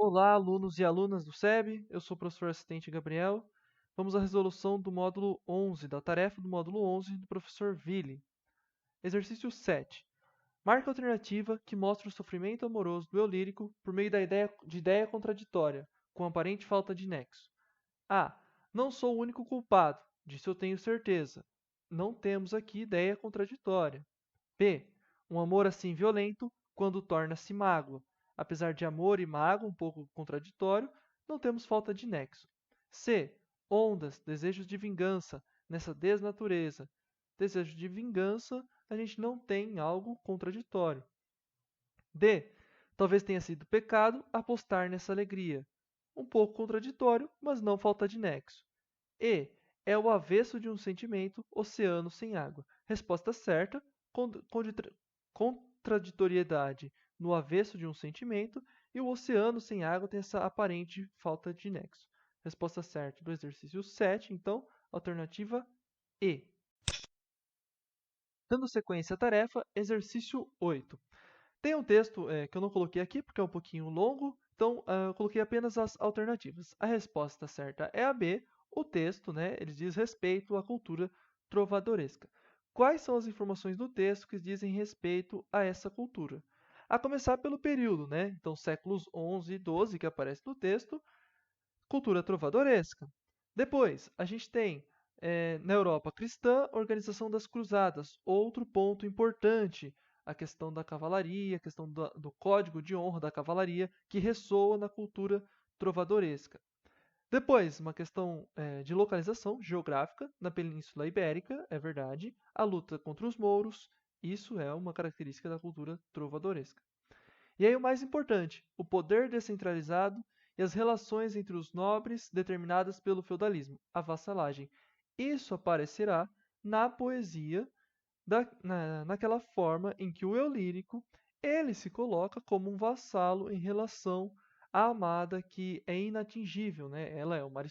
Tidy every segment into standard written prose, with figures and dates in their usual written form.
Olá, alunos e alunas do SEB, eu sou o professor assistente Gabriel. Vamos à resolução do módulo 11, da tarefa do módulo 11 do professor Ville. Exercício 7. Marque a alternativa que mostra o sofrimento amoroso do eu lírico por meio de ideia contraditória, com aparente falta de nexo. A. Não sou o único culpado, disso eu tenho certeza. Não temos aqui ideia contraditória. B. Um amor assim violento quando torna-se mágoa. Apesar de amor e mágoa um pouco contraditório, não temos falta de nexo. C. Ondas, desejos de vingança, nessa desnatureza. Desejo de vingança, a gente não tem algo contraditório. D. Talvez tenha sido pecado apostar nessa alegria. Um pouco contraditório, mas não falta de nexo. E. É o avesso de um sentimento, oceano sem água. Resposta certa, contraditoriedade no avesso de um sentimento e o oceano sem água tem essa aparente falta de nexo. Resposta certa do exercício 7, então, alternativa E. Dando sequência à tarefa, exercício 8. Tem um texto que eu não coloquei aqui porque é um pouquinho longo, então eu coloquei apenas as alternativas. A resposta certa é a B. O texto, né, ele diz respeito à cultura trovadoresca. Quais são as informações do texto que dizem respeito a essa cultura? A começar pelo período, né? Então, séculos 11 e 12 que aparece no texto, cultura trovadoresca. Depois, a gente tem, na Europa cristã, organização das cruzadas. Outro ponto importante, a questão da cavalaria, a questão do código de honra da cavalaria, que ressoa na cultura trovadoresca. Depois, uma questão de localização geográfica na Península Ibérica, é verdade. A luta contra os mouros, isso é uma característica da cultura trovadoresca. E aí o mais importante, o poder descentralizado e as relações entre os nobres determinadas pelo feudalismo, a vassalagem. Isso aparecerá na poesia naquela forma em que o eu lírico ele se coloca como um vassalo em relação à amada que é inatingível, né? Ela é uma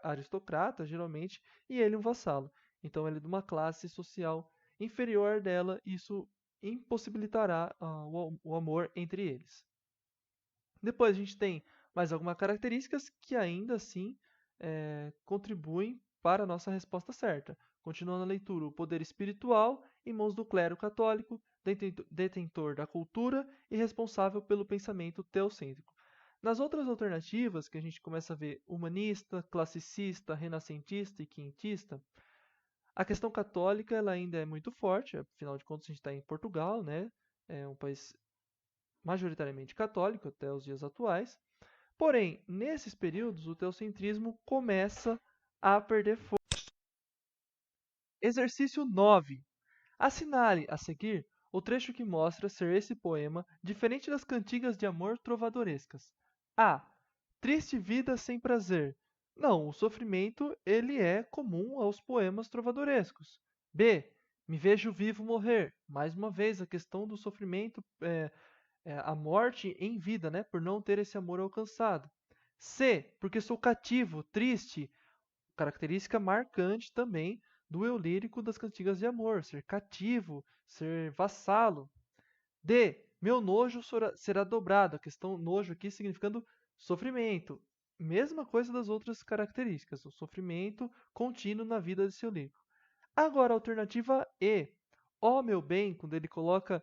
aristocrata, geralmente, e ele um vassalo. Então ele é de uma classe social inferior dela, e isso impossibilitará o amor entre eles. Depois a gente tem mais algumas características que ainda assim contribuem para a nossa resposta certa. Continuando a leitura, o poder espiritual em mãos do clero católico, detentor da cultura e responsável pelo pensamento teocêntrico. Nas outras alternativas, que a gente começa a ver humanista, classicista, renascentista e quintista, a questão católica ela ainda é muito forte, afinal de contas a gente está em Portugal, né? É um país majoritariamente católico até os dias atuais. Porém, nesses períodos, o teocentrismo começa a perder força. Exercício 9. Assinale a seguir o trecho que mostra ser esse poema diferente das cantigas de amor trovadorescas. A. Triste vida sem prazer. Não, o sofrimento ele é comum aos poemas trovadorescos. B. Me vejo vivo morrer. Mais uma vez, a questão do sofrimento, a morte em vida, né, por não ter esse amor alcançado. C. Porque sou cativo, triste. Característica marcante também do eu lírico das cantigas de amor, ser cativo, ser vassalo. D. Meu nojo será dobrado. A questão nojo aqui significando sofrimento. Mesma coisa das outras características, o sofrimento contínuo na vida de seu lírico. Agora, a alternativa E. Ó meu bem, quando ele coloca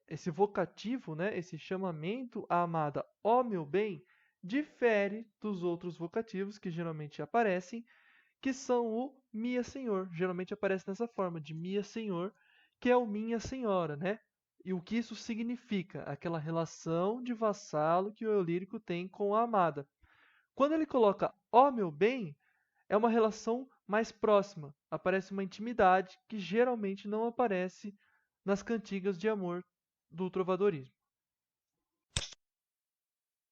esse vocativo, né, esse chamamento à amada, ó meu bem, difere dos outros vocativos que geralmente aparecem, que são o minha senhor. Geralmente aparece nessa forma de minha senhor, que é o minha senhora, né? E o que isso significa? Aquela relação de vassalo que o eu lírico tem com a amada. Quando ele coloca ó meu bem, é uma relação mais próxima. Aparece uma intimidade que geralmente não aparece nas cantigas de amor do trovadorismo.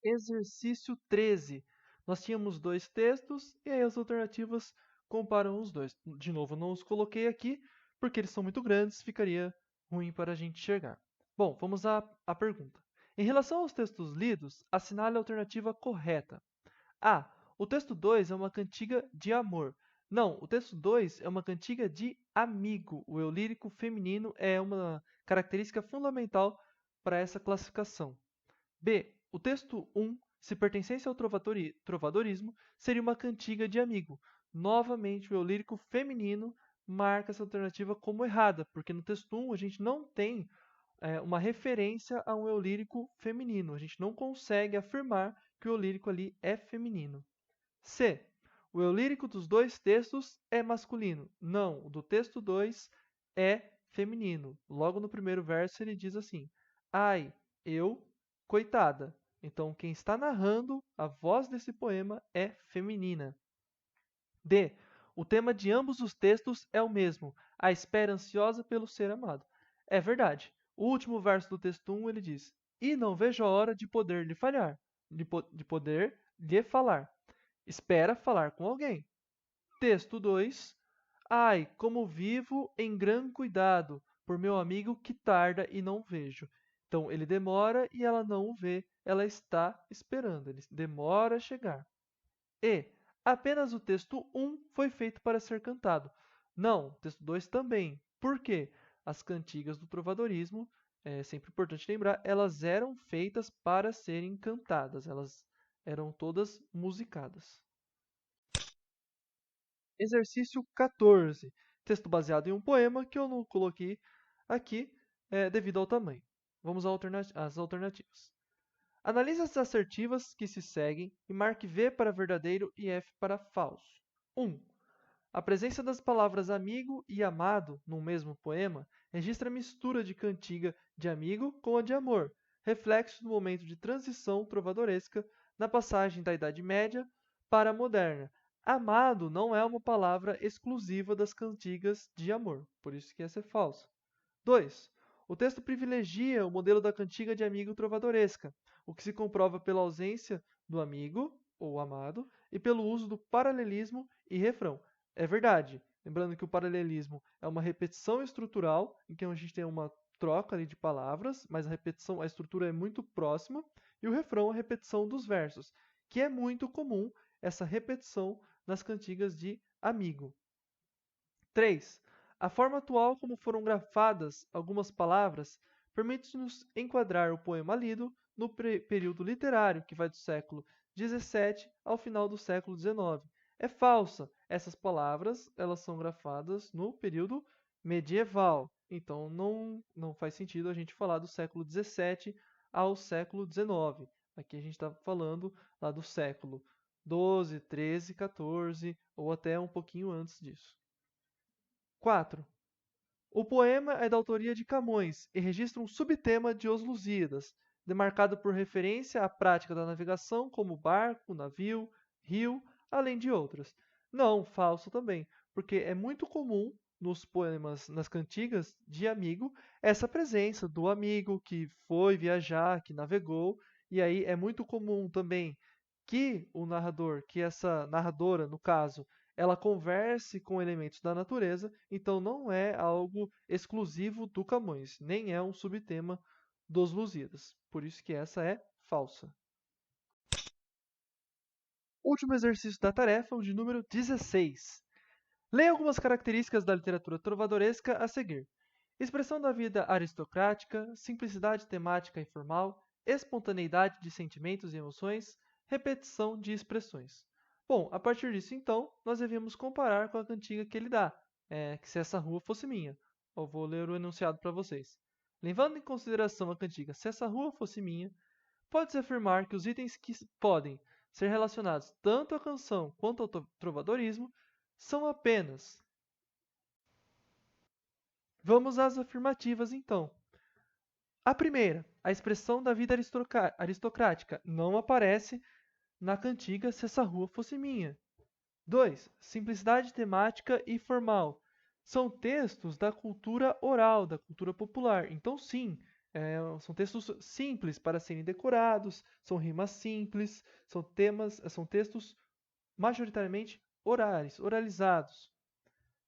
Exercício 13. Nós tínhamos dois textos e aí as alternativas comparam os dois. De novo, não os coloquei aqui porque eles são muito grandes, ficaria ruim para a gente enxergar. Bom, vamos à pergunta. Em relação aos textos lidos, assinale a alternativa correta. A. O texto 2 é uma cantiga de amor. Não, o texto 2 é uma cantiga de amigo. O eu lírico feminino é uma característica fundamental para essa classificação. B. O texto 1 Se pertencesse ao trovadorismo, seria uma cantiga de amigo. Novamente, o eu lírico feminino marca essa alternativa como errada, porque no texto 1 a gente não tem uma referência a um eu lírico feminino. A gente não consegue afirmar que o eu lírico ali é feminino. C. O eu lírico dos dois textos é masculino. Não, o do texto 2 é feminino. Logo no primeiro verso ele diz assim: Ai, eu, coitada. Então quem está narrando a voz desse poema é feminina. D. O tema de ambos os textos é o mesmo, a espera ansiosa pelo ser amado. É verdade. O último verso do texto 1 ele diz: E não vejo a hora de poder lhe falhar, de poder lhe falar. Espera falar com alguém. Texto 2. Ai, como vivo em gran cuidado por meu amigo que tarda e não vejo. Então ele demora e ela não o vê, ela está esperando, ele demora a chegar. E apenas o texto 1 foi feito para ser cantado. Não, o texto 2 também. Por quê? As cantigas do trovadorismo, é sempre importante lembrar, elas eram feitas para serem cantadas, elas eram todas musicadas. Exercício 14. Texto baseado em um poema que eu não coloquei aqui devido ao tamanho. Vamos às alternativas. Analise as assertivas que se seguem e marque V para verdadeiro e F para falso. 1. A presença das palavras amigo e amado num mesmo poema registra a mistura de cantiga de amigo com a de amor, reflexo do momento de transição trovadoresca na passagem da Idade Média para a moderna. Amado não é uma palavra exclusiva das cantigas de amor, por isso que essa é falsa. 2. O texto privilegia o modelo da cantiga de amigo trovadoresca, o que se comprova pela ausência do amigo, ou amado, e pelo uso do paralelismo e refrão. É verdade. Lembrando que o paralelismo é uma repetição estrutural, em que a gente tem uma troca ali de palavras, mas a repetição, a estrutura é muito próxima, e o refrão é a repetição dos versos, que é muito comum essa repetição nas cantigas de amigo. 3. A forma atual como foram grafadas algumas palavras permite-nos enquadrar o poema lido no período literário, que vai do século XVII ao final do século XIX. É falsa. Essas palavras elas são grafadas no período medieval. Então não faz sentido a gente falar do século XVII ao século XIX. Aqui a gente está falando lá do século XII, XIII, XIV ou até um pouquinho antes disso. 4. O poema é da autoria de Camões e registra um subtema de Os Lusíadas, demarcado por referência à prática da navegação como barco, navio, rio, além de outras. Não, falso também, porque é muito comum nos poemas, nas cantigas de amigo, essa presença do amigo que foi viajar, que navegou, e aí é muito comum também que o narrador, que essa narradora, no caso, ela converse com elementos da natureza, então não é algo exclusivo do Camões, nem é um subtema dos Lusíadas. Por isso que essa é falsa. Último exercício da tarefa, o de número 16. Leia algumas características da literatura trovadoresca a seguir. Expressão da vida aristocrática, simplicidade temática e formal, espontaneidade de sentimentos e emoções, repetição de expressões. Bom, a partir disso, então, nós devemos comparar com a cantiga que ele dá, que se essa rua fosse minha. Eu vou ler o enunciado para vocês. Levando em consideração a cantiga Se essa rua fosse minha, pode-se afirmar que os itens que podem ser relacionados tanto à canção quanto ao trovadorismo são apenas. Vamos às afirmativas, então. A primeira, a expressão da vida aristocrática, não aparece na cantiga Se essa rua fosse minha. 2. Simplicidade temática e formal. São textos da cultura oral, da cultura popular. Então, sim, são textos simples para serem decorados, são rimas simples, são textos majoritariamente orais, oralizados.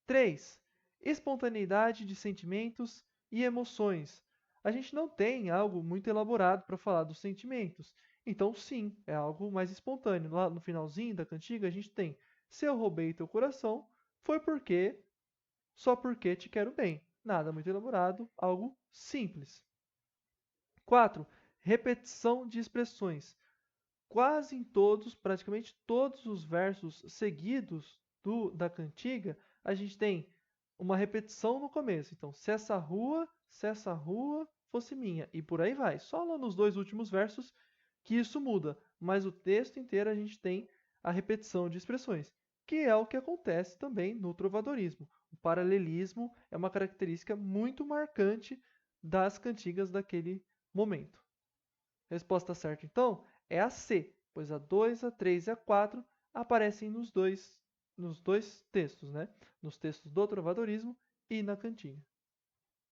3. Espontaneidade de sentimentos e emoções. A gente não tem algo muito elaborado para falar dos sentimentos. Então, sim, é algo mais espontâneo. Lá no finalzinho da cantiga, a gente tem: Se eu roubei teu coração, foi porque, só porque te quero bem. Nada muito elaborado, algo simples. 4. Repetição de expressões. quase em todos, praticamente todos os versos seguidos da cantiga, a gente tem uma repetição no começo. Então, se essa rua fosse minha, e por aí vai. Só lá nos 2 últimos versos que isso muda, mas o texto inteiro a gente tem a repetição de expressões, que é o que acontece também no trovadorismo. O paralelismo é uma característica muito marcante das cantigas daquele momento. Resposta certa, então, é a C, pois a 2, a 3 e a 4 aparecem nos dois textos, né? Nos textos do trovadorismo e na cantiga.